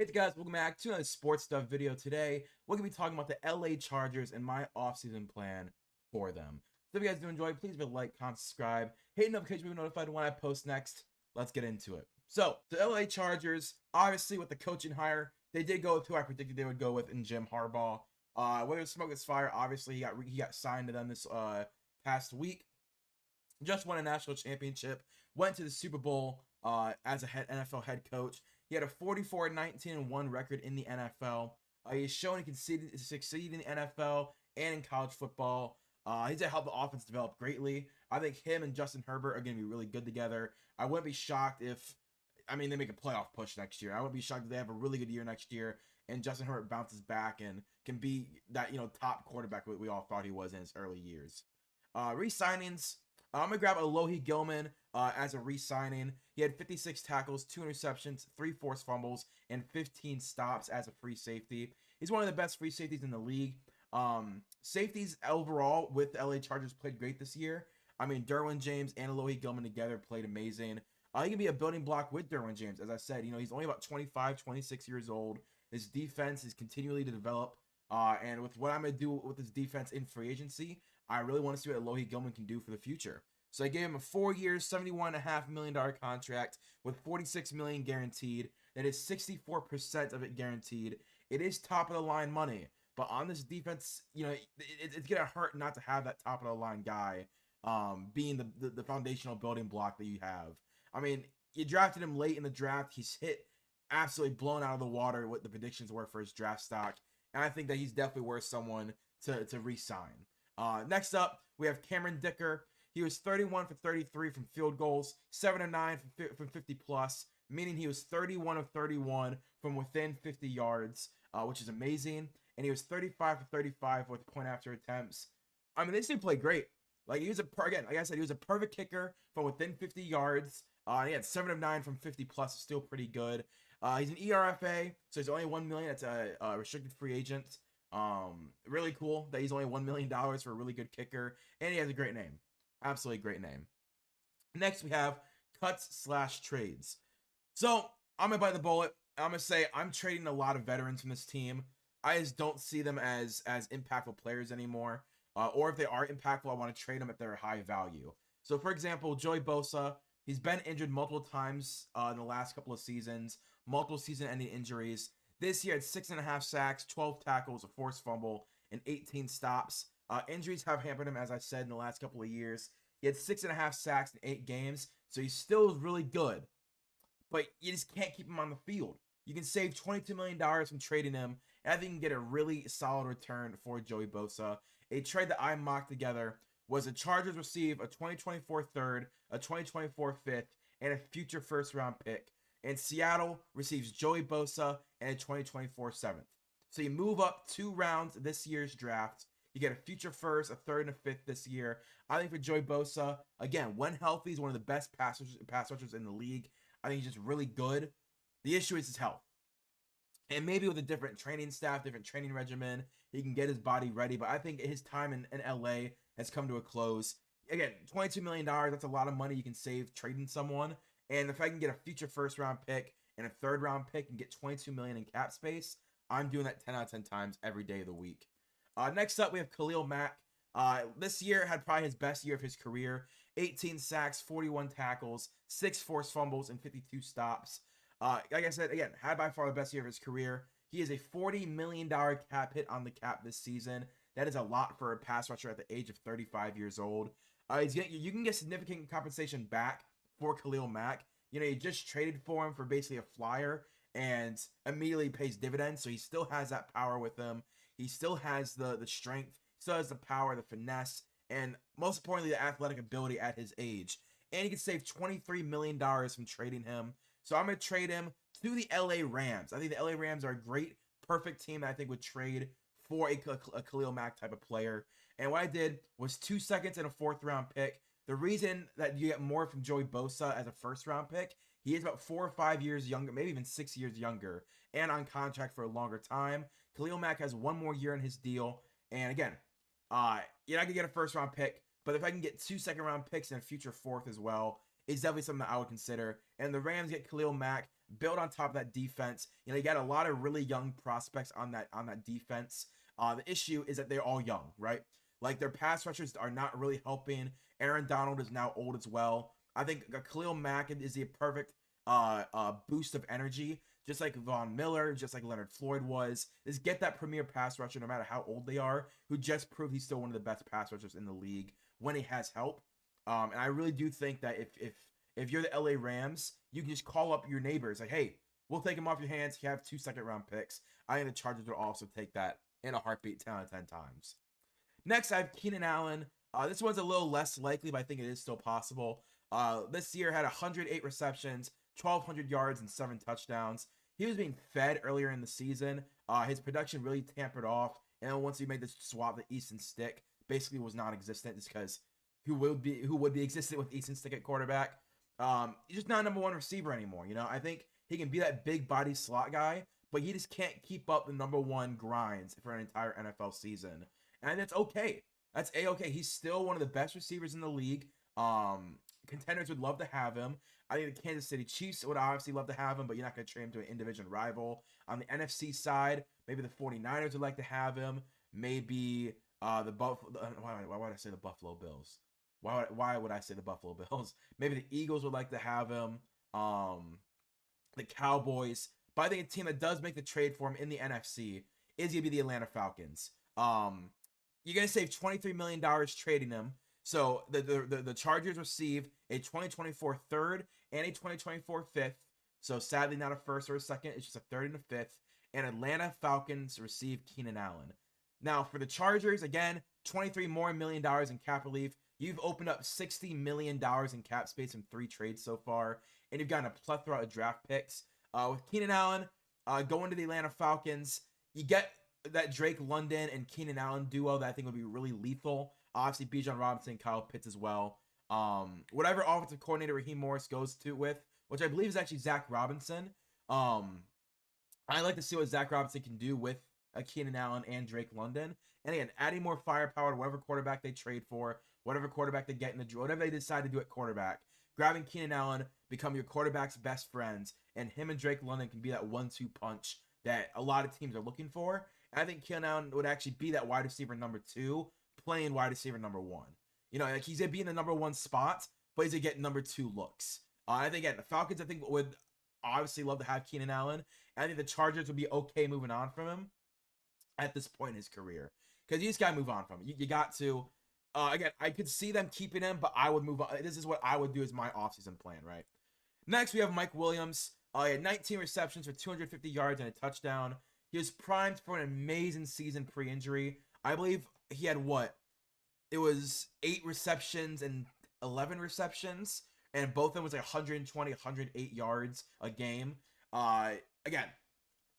Hey guys, welcome back to another sports stuff video. Today, we're going to be talking about the LA Chargers and my offseason plan for them. So if you guys do enjoy, please leave a like, comment, subscribe, hit the notification to be notified when I post next. Let's get into it. So, the LA Chargers, obviously with the coaching hire, they did go with who I predicted they would go with in Jim Harbaugh. Whether it's smoke is fire, obviously he got signed to them this past week. Just won a national championship, went to the Super Bowl as a NFL head coach. He had a 44-19-1 record in the NFL. He's shown he can succeed in the NFL and in college football. He's going to help the offense develop greatly. I think him and Justin Herbert are going to be really good together. I wouldn't be shocked if, they make a playoff push next year. I wouldn't be shocked if they have a really good year next year and Justin Herbert bounces back and can be that, top quarterback we all thought he was in his early years. Re-signings. I'm going to grab Alohi Gilman as a re-signing. He had 56 tackles, 2 interceptions, 3 forced fumbles, and 15 stops as a free safety. He's one of the best free safeties in the league. Safeties overall with the LA Chargers played great this year. Derwin James and Alohi Gilman together played amazing. He can be a building block with Derwin James. As I said, he's only about 25, 26 years old. His defense is continually to develop. And with what I'm going to do with his defense in free agency, I really want to see what Alohi Gilman can do for the future. So I gave him a 4-year, $71.5 million contract with $46 million guaranteed. That is 64% of it guaranteed. It is top of the line money, but on this defense, it's gonna hurt not to have that top of the line guy being the foundational building block that you have. You drafted him late in the draft. He's hit absolutely blown out of the water what the predictions were for his draft stock, and I think that he's definitely worth someone to re-sign. Next up, we have Cameron Dicker. He was 31 for 33 from field goals, 7 of 9 from 50 plus, meaning he was 31 of 31 from within 50 yards, which is amazing. And he was 35 for 35 with point after attempts. This dude played great. He was like I said, he was a perfect kicker from within 50 yards. He had 7 of 9 from 50 plus, still pretty good. He's an ERFA, so he's only $1 million. That's a restricted free agent. Really cool that he's only $1 million for a really good kicker, and he has a great name. Absolutely great name. Next, we have cuts/trades. So I'm going to bite the bullet. I'm going to say I'm trading a lot of veterans from this team. I just don't see them as impactful players anymore. Or if they are impactful, I want to trade them at their high value. So, for example, Joey Bosa, he's been injured multiple times in the last couple of seasons. Multiple season-ending injuries. This year, had 6.5 sacks, 12 tackles, a forced fumble, and 18 stops. Injuries have hampered him, as I said, in the last couple of years. He had 6.5 sacks in 8 games, so he's still really good. But you just can't keep him on the field. You can save $22 million from trading him, and I think you can get a really solid return for Joey Bosa. A trade that I mocked together was the Chargers receive a 2024 third, a 2024 fifth, and a future first-round pick. And Seattle receives Joey Bosa and a 2024 seventh. So you move up 2 rounds this year's draft. You get a future first, a third, and a fifth this year. I think for Joey Bosa, again, when healthy, he's one of the best pass rushers in the league. I think he's just really good. The issue is his health. And maybe with a different training staff, different training regimen, he can get his body ready. But I think his time in LA has come to a close. Again, $22 million, that's a lot of money you can save trading someone. And if I can get a future first-round pick and a third-round pick and get $22 million in cap space, I'm doing that 10 out of 10 times every day of the week. Next up, we have Khalil Mack. This year had probably his best year of his career. 18 sacks, 41 tackles, 6 forced fumbles, and 52 stops. Like I said, again, had by far the best year of his career. He is a $40 million cap hit on the cap this season. That is a lot for a pass rusher at the age of 35 years old. You can get significant compensation back for Khalil Mack. You just traded for him for basically a flyer and immediately pays dividends. So he still has that power with him. He still has the strength, still has the power, the finesse, and most importantly, the athletic ability at his age. And he can save $23 million from trading him. So I'm going to trade him to the LA Rams. I think the LA Rams are a great, perfect team that I think would trade for a Khalil Mack type of player. And what I did was 2 seconds and a 4th-round pick. The reason that you get more from Joey Bosa as a 1st-round pick, he is about 4 or 5 years younger, maybe even 6 years younger, and on contract for a longer time. Khalil Mack has 1 more year in his deal. And again, you're not going to get a 1st-round pick, but if I can get 2 second-round picks and a future 4th as well, it's definitely something that I would consider. And the Rams get Khalil Mack build on top of that defense. You know, you got a lot of really young prospects on that defense. The issue is that they're all young, right? Like their pass rushers are not really helping. Aaron Donald is now old as well. I think Khalil Mack is the perfect boost of energy, just like Von Miller, just like Leonard Floyd was. Is get that premier pass rusher, no matter how old they are, who just proved he's still one of the best pass rushers in the league when he has help. And I really do think that if you're the LA Rams, you can just call up your neighbors like, hey, we'll take him off your hands. You have 2 second-round picks. I think the Chargers will also take that in a heartbeat 10 out of 10 times. Next, I have Keenan Allen. This one's a little less likely, but I think it is still possible. This year had 108 receptions, 1,200 yards, and 7 touchdowns. He was being fed earlier in the season. His production really tampered off, and once he made the swap, the Easton Stick basically was non-existent, just because who would be existent with Easton Stick at quarterback? He's just not a #1 receiver anymore. You know, I think he can be that big body slot guy, but he just can't keep up the #1 grinds for an entire NFL season, and that's okay. That's a-okay. He's still one of the best receivers in the league. Contenders would love to have him. I think the Kansas City Chiefs would obviously love to have him, but you're not going to trade him to an in-division rival. On the NFC side, maybe the 49ers would like to have him. Maybe why would I say the Buffalo Bills? Why would I say the Buffalo Bills? Maybe the Eagles would like to have him. The Cowboys. But I think a team that does make the trade for him in the NFC is going to be the Atlanta Falcons. You're going to save $23 million trading him. So the Chargers receive a 2024 third and a 2024 fifth. So sadly not a first or a second. It's just a third and a fifth. And Atlanta Falcons receive Keenan Allen. Now for the Chargers, again, $23 million more in cap relief. You've opened up $60 million in cap space in 3 trades so far. And you've gotten a plethora of draft picks. With Keenan Allen going to the Atlanta Falcons, you get that Drake London and Keenan Allen duo that I think would be really lethal. Obviously, Bijan Robinson, Kyle Pitts as well. Whatever offensive coordinator Raheem Morris goes to with, which I believe is actually Zach Robinson. I like to see what Zach Robinson can do with Keenan Allen and Drake London. And again, adding more firepower to whatever quarterback they trade for, whatever quarterback they get in the draw, whatever they decide to do at quarterback. Grabbing Keenan Allen, become your quarterback's best friends, and him and Drake London can be that 1-2 punch that a lot of teams are looking for. And I think Keenan Allen would actually be that wide receiver #2, playing wide receiver #1. You know, like he's gonna be in the #1 spot, but he's gonna get #2 looks. I think again, the Falcons I think would obviously love to have Keenan Allen. And I think the Chargers would be okay moving on from him at this point in his career, because you just gotta move on from him. You got to. Again, I could see them keeping him, but I would move on. This is what I would do as my offseason plan, right? Next, we have Mike Williams. He had 19 receptions for 250 yards and a touchdown. He was primed for an amazing season pre-injury. I believe he had it was 8 receptions and 11 receptions, and both of them was like 120, 108 yards a game. Again,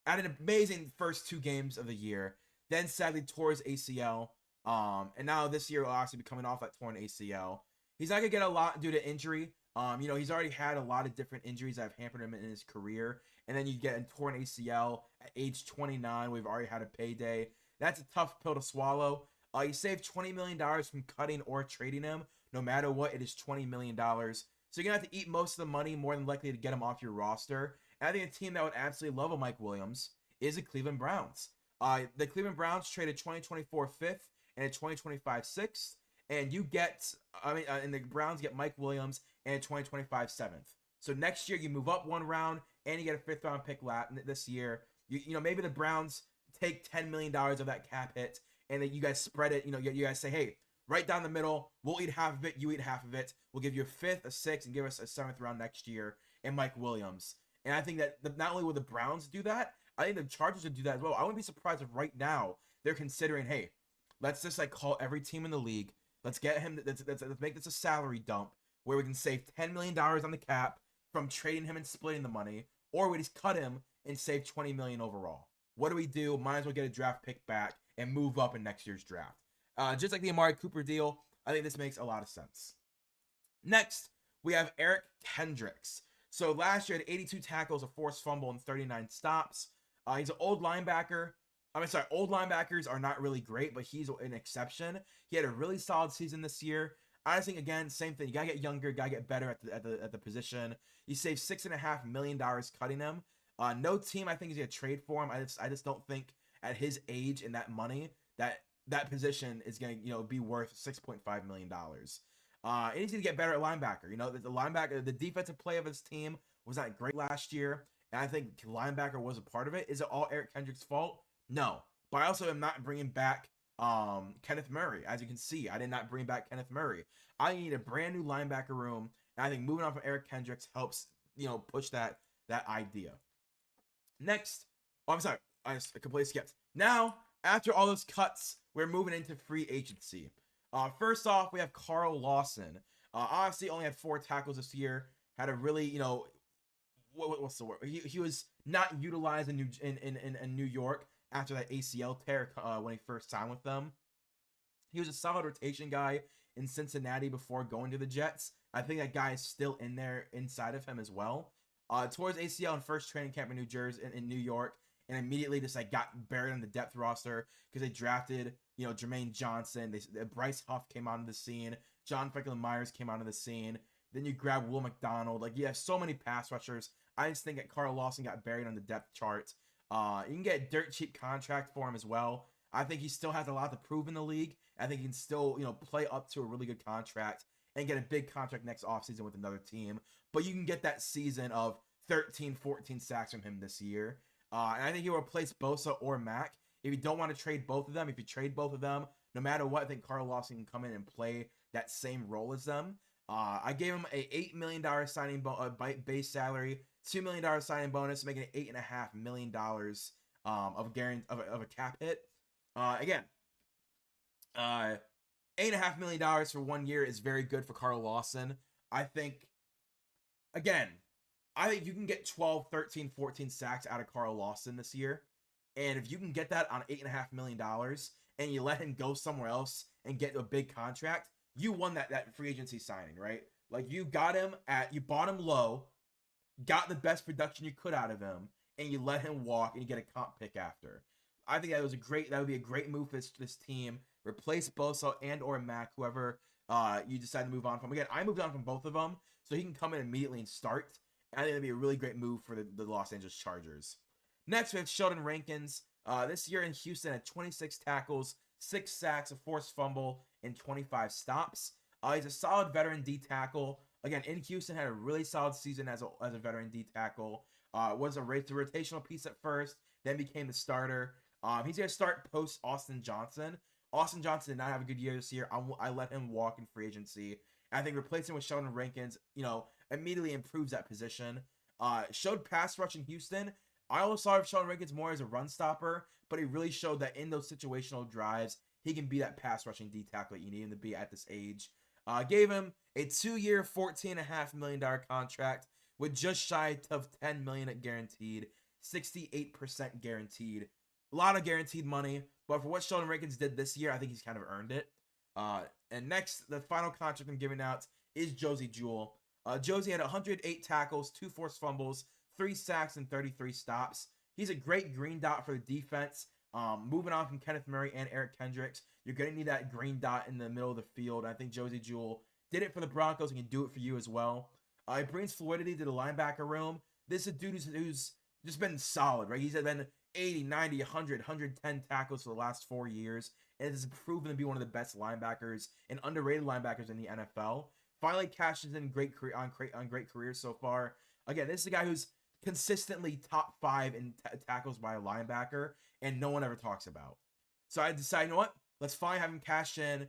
had an amazing first 2 games of the year. Then sadly tore his ACL. And now this year will actually be coming off that torn ACL. He's not gonna get a lot due to injury. You know, he's already had a lot of different injuries that have hampered him in his career. And then you get a torn ACL at age 29. We've already had a payday. That's a tough pill to swallow. You save $20 million from cutting or trading him. No matter what, it is $20 million. So you're gonna have to eat most of the money, more than likely, to get him off your roster. And I think a team that would absolutely love a Mike Williams is the Cleveland Browns. The Cleveland Browns traded 2024 fifth and a 2025 sixth, and you get, and the Browns get Mike Williams and a 2025 seventh. So next year you move up 1 round and you get a 5th round pick this year. You know, maybe the Browns take $10 million of that cap hit, and then you guys spread it. You know, you guys say, hey, right down the middle, we'll eat half of it, you eat half of it. We'll give you a 5th, a 6th, and give us a 7th round next year, and Mike Williams. And I think that not only will the Browns do that, I think the Chargers would do that as well. I wouldn't be surprised if right now they're considering, hey, let's just like call every team in the league. Let's get him. Let's make this a salary dump where we can save $10 million on the cap from trading him and splitting the money, or we just cut him and save $20 million overall. What do we do? Might as well get a draft pick back and move up in next year's draft. Just like the Amari Cooper deal, I think this makes a lot of sense. Next, we have Eric Kendricks. So last year, had 82 tackles, a forced fumble, and 39 stops. He's an old linebacker. Old linebackers are not really great, but he's an exception. He had a really solid season this year. I think, again, same thing. You gotta get younger, gotta get better at the position. You save $6.5 million cutting him. No team I think is gonna trade for him. I just don't think at his age and that money that position is gonna be worth $6.5 million. He needs to get better at linebacker. The linebacker, the defensive play of his team was not great last year, and I think linebacker was a part of it. Is it all Eric Kendricks' fault? No, but I also am not bringing back Kenneth Murray. As you can see, I did not bring back Kenneth Murray. I need a brand new linebacker room, and I think moving on from Eric Kendricks helps push that idea. Next, I'm sorry, I completely skipped. Now, after all those cuts, we're moving into free agency. First off, we have Carl Lawson. Obviously, only had 4 tackles this year. Had a really, what's the word? He was not utilized in New York after that ACL tear when he first signed with them. He was a solid rotation guy in Cincinnati before going to the Jets. I think that guy is still in there inside of him as well. Towards ACL in first training camp in New York, and immediately just got buried on the depth roster because they drafted Jermaine Johnson. Bryce Huff came onto the scene. John Franklin Myers came onto the scene. Then you grab Will McDonald. You have so many pass rushers. I just think that Carl Lawson got buried on the depth chart. You can get a dirt cheap contract for him as well. I think he still has a lot to prove in the league. I think he can still play up to a really good contract and get a big contract next offseason with another team. But you can get that season of 13, 14 sacks from him this year. And I think he'll replace Bosa or Mack. If you don't want to trade both of them, if you trade both of them, no matter what, I think Carl Lawson can come in and play that same role as them. I gave him a $8 million signing base salary, $2 million signing bonus, making it $8.5 million of a cap hit. Again, $8.5 million for 1 year is very good for Carl Lawson. I think you can get 12, 13, 14 sacks out of Carl Lawson this year. And if you can get that on $8.5 million and you let him go somewhere else and get a big contract, you won that free agency signing, right? You got him you bought him low, got the best production you could out of him, and you let him walk and you get a comp pick after. I think that would be a great move for this team. Replace Bosa and or Mack, whoever you decide to move on from. Again, I moved on from both of them, so he can come in immediately and start. I think it'd be a really great move for the Los Angeles Chargers. Next, we have Sheldon Rankins. This year in Houston had 26 tackles, 6 sacks, a forced fumble, and 25 stops. He's a solid veteran D tackle. Again, in Houston, had a really solid season as a veteran D tackle. Was a rotational piece at first, then became the starter. He's going to start post Austin Johnson. Austin Johnson did not have a good year this year. I let him walk in free agency. And I think replacing with Sheldon Rankins, immediately improves that position. Showed pass rush in Houston. I always saw Sheldon Rankins more as a run stopper, but he really showed that in those situational drives, he can be that pass rushing D tackle that you need him to be at this age. Gave him a 2-year, $14.5 million contract with just shy of $10 million guaranteed, 68% guaranteed. A lot of guaranteed money, but for what Sheldon Rankins did this year, I think he's kind of earned it. And next, the final contract I'm giving out is Josey Jewell. Josey had 108 tackles, 2 forced fumbles, 3 sacks, and 33 stops. He's a great green dot for the defense. Moving on from Kenneth Murray and Eric Kendricks, you're going to need that green dot in the middle of the field. I think Josey Jewell did it for the Broncos and can do it for you as well. It brings fluidity to the linebacker room. This is a dude who's just been solid, right? He's been 80, 90, 100, 110 tackles for the last 4 years, and has proven to be one of the best linebackers and underrated linebackers in the NFL. Finally cashes in great careers so far. Again, this is a guy who's consistently top 5 in tackles by a linebacker, and no one ever talks about. So I decided, you know what? Let's finally have him cash in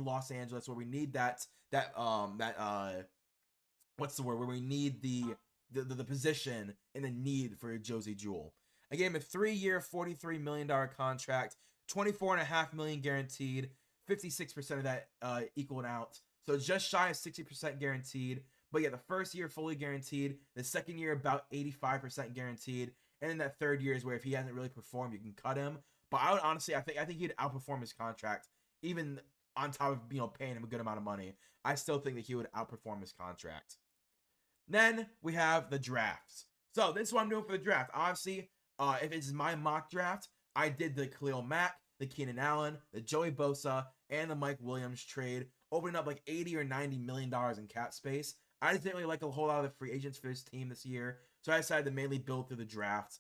Los Angeles, where we need what's the word? Where we need the position and the need for Josey Jewell. I gave him a 3-year, $43 million contract, $24.5 million guaranteed, 56% of that equaled out. So just shy of 60% guaranteed. But yeah, the first year fully guaranteed, the second year about 85% guaranteed, and then that third year is where if he hasn't really performed, you can cut him. But I would honestly, I think he'd outperform his contract, even on top of paying him a good amount of money. I still think that he would outperform his contract. Then we have the drafts. So this is what I'm doing for the draft. Obviously, if it's my mock draft, I did the Khalil Mack, the Keenan Allen, the Joey Bosa, and the Mike Williams trade opening up like $80 or $90 million in cap space. I just didn't really like a whole lot of the free agents for this team this year, so I decided to mainly build through the draft.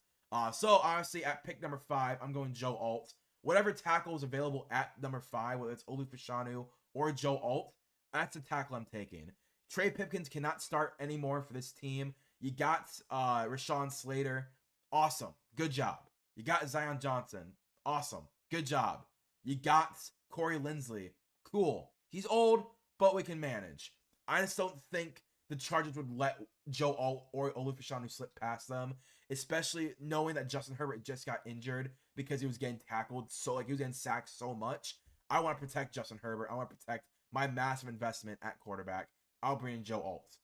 So honestly, at pick number 5, I'm going Joe Alt. Whatever tackle is available at number 5, whether it's Olu Fashanu or Joe Alt, that's the tackle I'm taking. Trey Pipkins cannot start anymore for this team. You got Rashawn Slater. Awesome. Good job. You got Zion Johnson. Awesome. Good job. You got Corey Linsley. Cool. He's old, but we can manage. I just don't think the Chargers would let Joe Alt or Olu Fashanu slip past them, especially knowing that Justin Herbert just got injured because he was getting tackled he was getting sacked so much. I want to protect Justin Herbert. I want to protect my massive investment at quarterback. I'll bring in Joe Alt.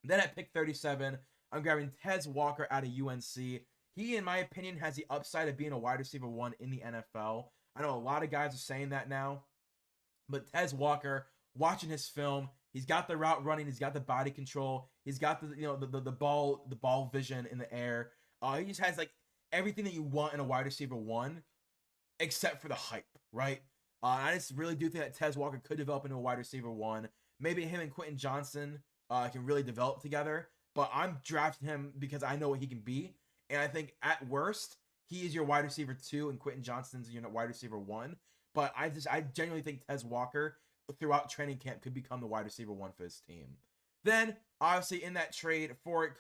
Then at pick 37, I'm grabbing Tez Walker out of UNC. He, in my opinion, has the upside of being a wide receiver 1 in the NFL. I know a lot of guys are saying that now, but Tez Walker, watching his film, he's got the route running, he's got the body control, he's got the ball vision in the air. He just has like everything that you want in a wide receiver 1, except for the hype, right? I just really do think that Tez Walker could develop into a wide receiver 1. Maybe him and Quentin Johnson can really develop together, but I'm drafting him because I know what he can be, and I think at worst he is your wide receiver 2 and Quentin Johnson's your wide receiver 1. But I genuinely think Tez Walker throughout training camp could become the wide receiver 1 for his team. Then obviously in that trade for with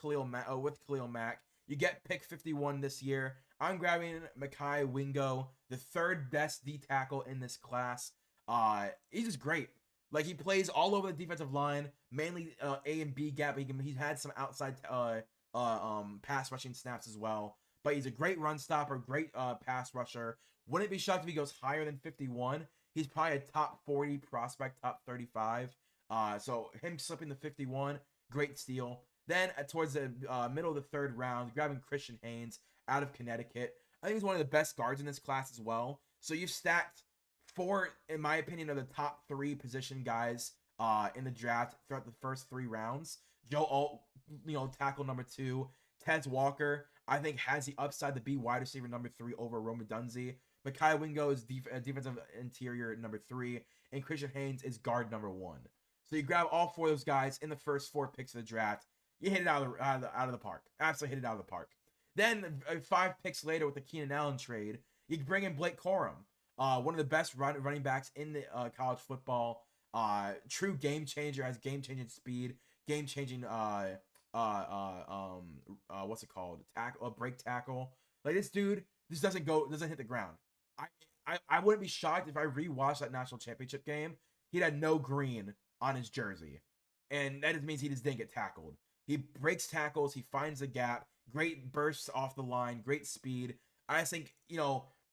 Khalil Mack, you get pick 51 this year. I'm grabbing Mekhi Wingo, the 3rd best D tackle in this class. He's just great. Like, he plays all over the defensive line, mainly A and B gap. He's had some outside pass rushing snaps as well. But he's a great run stopper, great pass rusher. Wouldn't be shocked if he goes higher than 51. He's probably a top 40 prospect, top 35. So him slipping to 51, great steal. Then towards the middle of the 3rd round, grabbing Christian Haynes out of Connecticut. I think he's one of the best guards in this class as well. So you've stacked 4, in my opinion, of the top 3 position guys in the draft throughout the first 3 rounds. Joe Alt, tackle number 2. Tez Walker, I think, has the upside to be wide receiver number 3 over Rome Odunze. Mekhi Wingo is defensive interior number 3, and Christian Haynes is guard number 1. So you grab all 4 of those guys in the first 4 picks of the draft. You hit it out of the park. Absolutely hit it out of the park. Then 5 picks later with the Keenan Allen trade, you bring in Blake Corum, one of the best running backs in the college football. True game changer, has game changing speed, game changing what's it called? Break tackle. Like, this dude just doesn't hit the ground. I wouldn't be shocked if I rewatched that national championship game. He had no green on his jersey, and that just means he just didn't get tackled. He breaks tackles, he finds the gap, great bursts off the line, great speed. I just think,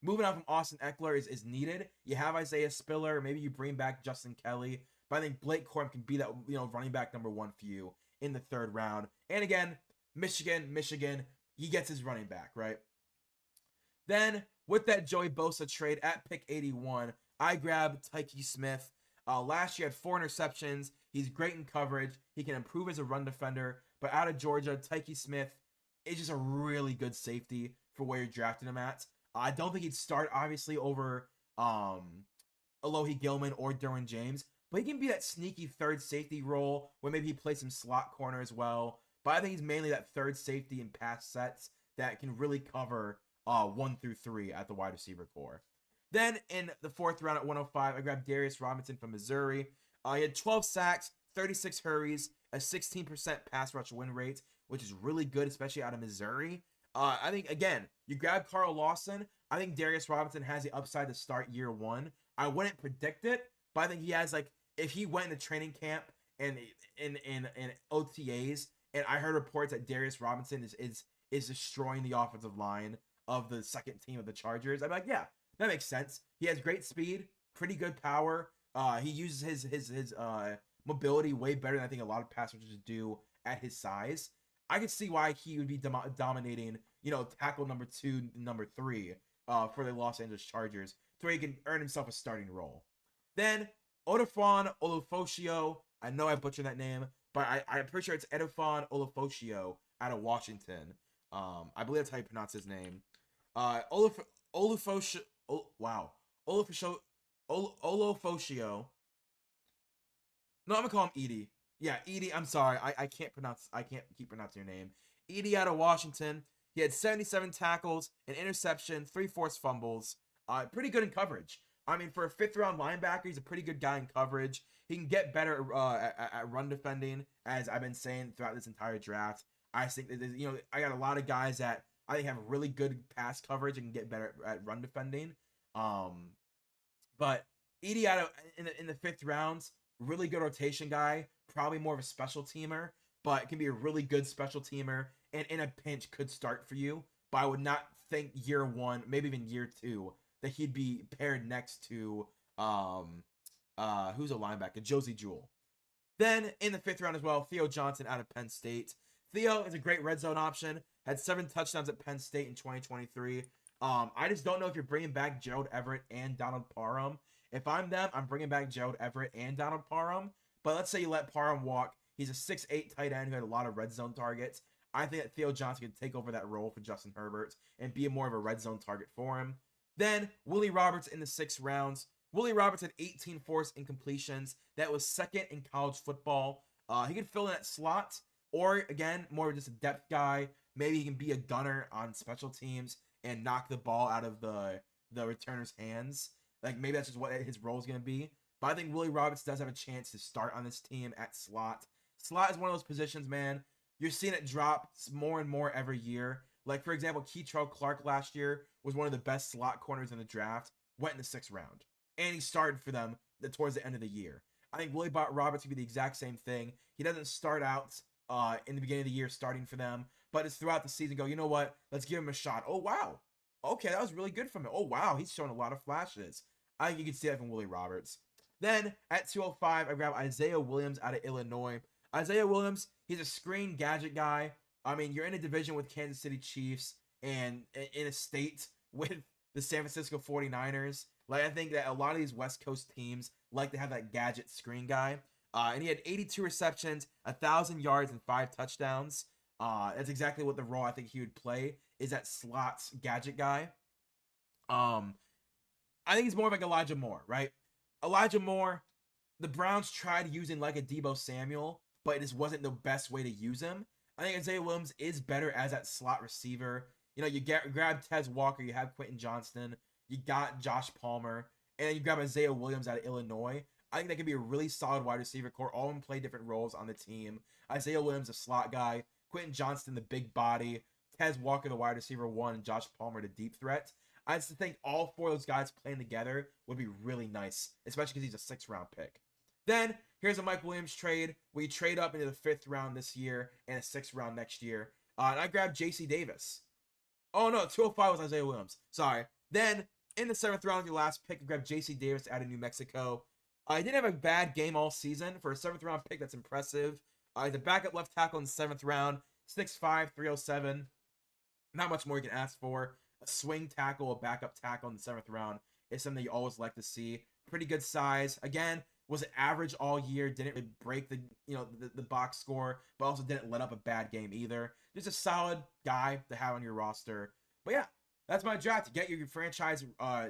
moving on from Austin Eckler is needed. You have Isaiah Spiller, maybe you bring back Justin Kelly, but I think Blake Corum can be that running back number 1 for you in the 3rd round. And again, Michigan, he gets his running back, right? Then with that Joey Bosa trade at pick 81, I grabbed Tyke Smith. Last year had 4 interceptions. He's great in coverage. He can improve as a run defender. But out of Georgia, Tyke Smith is just a really good safety for where you're drafting him at. I don't think he'd start, obviously, over Alohi Gilman or Derwin James. But he can be that sneaky 3rd safety role where maybe he plays some slot corner as well. But I think he's mainly that 3rd safety in pass sets that can really cover 1 through 3 at the wide receiver core. Then in the 4th round at 105, I grabbed Darius Robinson from Missouri. He had 12 sacks, 36 hurries, a 16% pass rush win rate, which is really good, especially out of Missouri. I think, again, you grab Carl Lawson. I think Darius Robinson has the upside to start year 1. I wouldn't predict it, but I think he has, if he went into training camp and in OTAs, and I heard reports that Darius Robinson is destroying the offensive line of the 2nd team of the Chargers, I'm like, yeah, that makes sense. He has great speed, pretty good power. He uses his mobility way better than I think a lot of pass rushers do at his size. I can see why he would be dominating, tackle number 2, number 3 for the Los Angeles Chargers, to where he can earn himself a starting role. Then Odafon Olufoshio, I know I butchered that name, but I'm pretty sure it's Edofon Olufoshio out of Washington. I believe that's how you pronounce his name. Olufoshio No, I'm gonna call him Edie. Yeah, Edie. I'm sorry, I can't pronounce. I can't keep pronouncing your name. Edie out of Washington. He had 77 tackles, an interception, 3 forced fumbles. Pretty good in coverage. I mean, for a 5th-round linebacker, he's a pretty good guy in coverage. He can get better at run defending, as I've been saying throughout this entire draft. I think that, I got a lot of guys that I think have really good pass coverage and can get better at run defending. But Edie out of in the 5th rounds, really good rotation guy, probably more of a special teamer, but can be a really good special teamer and in a pinch could start for you. But I would not think year 1, maybe even year 2, that he'd be paired next to who's a linebacker, Josie Jewell. Then in the 5th round as well, Theo Johnson out of Penn State. Theo is a great red zone option. Had 7 touchdowns at Penn State in 2023. I just don't know if you're bringing back Gerald Everett and Donald Parham. If I'm them, I'm bringing back Gerald Everett and Donald Parham. But let's say you let Parham walk. He's a 6'8" tight end who had a lot of red zone targets. I think that Theo Johnson can take over that role for Justin Herbert and be more of a red zone target for him. Then Willie Roberts in the 6th rounds. Willie Roberts had 18 forced incompletions. That was 2nd in college football. He could fill in that slot, or again, more just a depth guy. Maybe he can be a gunner on special teams and knock the ball out of the returner's hands. Like, maybe that's just what his role is going to be. But I think Willie Roberts does have a chance to start on this team at slot. Slot is one of those positions, man. You're seeing it drop more and more every year. Like, for example, Keitrell Clark last year was one of the best slot corners in the draft. Went in the 6th round. And he started for them towards the end of the year. I think Willie Roberts could be the exact same thing. He doesn't start out in the beginning of the year starting for them, but it's throughout the season go, you know what? Let's give him a shot. Oh, wow. Okay, that was really good from him. Oh, wow. He's showing a lot of flashes. I think you can see that from Willie Roberts. Then at 205, I grab Isaiah Williams out of Illinois. Isaiah Williams, he's a screen gadget guy. I mean, you're in a division with Kansas City Chiefs and in a state with the San Francisco 49ers. Like, I think that a lot of these West Coast teams like to have that gadget screen guy. And he had 82 receptions, 1,000 yards, and 5 touchdowns. That's exactly what the role I think he would play, is that slots gadget guy. I think he's more of like Elijah Moore, right? Elijah Moore, the Browns tried using like a Deebo Samuel, but it just wasn't the best way to use him. I think Isaiah Williams is better as that slot receiver. You know, you grab Tez Walker, you have Quentin Johnston, you got Josh Palmer, and then you grab Isaiah Williams out of Illinois. I think that could be a really solid wide receiver core. All of them play different roles on the team. Isaiah Williams, a slot guy. Quentin Johnston, the big body. Tez Walker, the wide receiver 1. And Josh Palmer, the deep threat. I just think all 4 of those guys playing together would be really nice, especially because he's a 6th-round pick. Then, here's a Mike Williams trade. We trade up into the 5th round this year and a 6th round next year. And I grabbed J.C. Davis. Oh, no, 205 was Isaiah Williams. Sorry. Then, in the 7th round, your last pick, I grabbed J.C. Davis out of New Mexico. He didn't have a bad game all season. For a 7th-round pick, that's impressive. He's a backup left tackle in the 7th round. 6'5", 307. Not much more you can ask for. A swing tackle, a backup tackle in the 7th round is something you always like to see. Pretty good size. Again, was average all year. Didn't really break the box score, but also didn't let up a bad game either. Just a solid guy to have on your roster. But yeah, that's my draft. To get your franchise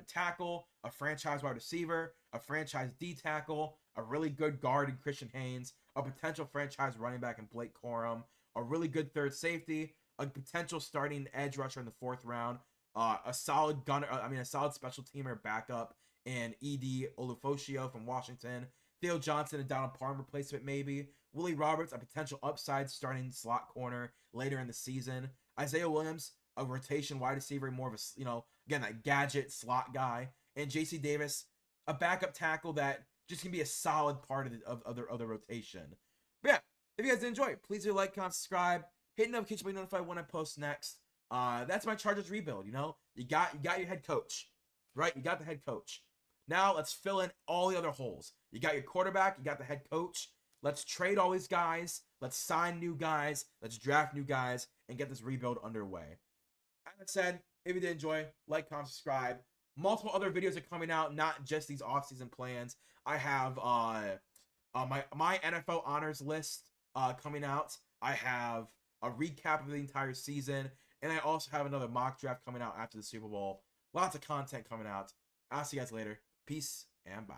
tackle, a franchise wide receiver, a franchise D tackle, a really good guard in Christian Haynes, a potential franchise running back in Blake Corum, a really good third safety, a potential starting edge rusher in the 4th round, a solid a solid special teamer backup in E.D. Olufosio from Washington, Theo Johnson, a Donald Parham replacement maybe, Willie Roberts, a potential upside starting slot corner later in the season, Isaiah Williams, a rotation wide receiver, more of a, again, that gadget slot guy, and J.C. Davis, a backup tackle that just can be a solid part of the rotation. But yeah, if you guys did enjoy it, please do like, comment, subscribe, hit the notification to be notified when I post next. That's my Chargers rebuild. You got your head coach, right? You got the head coach. Now let's fill in all the other holes. You got your quarterback, you got the head coach. Let's trade all these guys. Let's sign new guys. Let's draft new guys and get this rebuild underway. As I said, if you did enjoy, like, comment, subscribe. Multiple other videos are coming out, not just these off-season plans. I have my NFL honors list coming out. I have a recap of the entire season, and I also have another mock draft coming out after the Super Bowl. Lots of content coming out. I'll see you guys later. Peace and bye.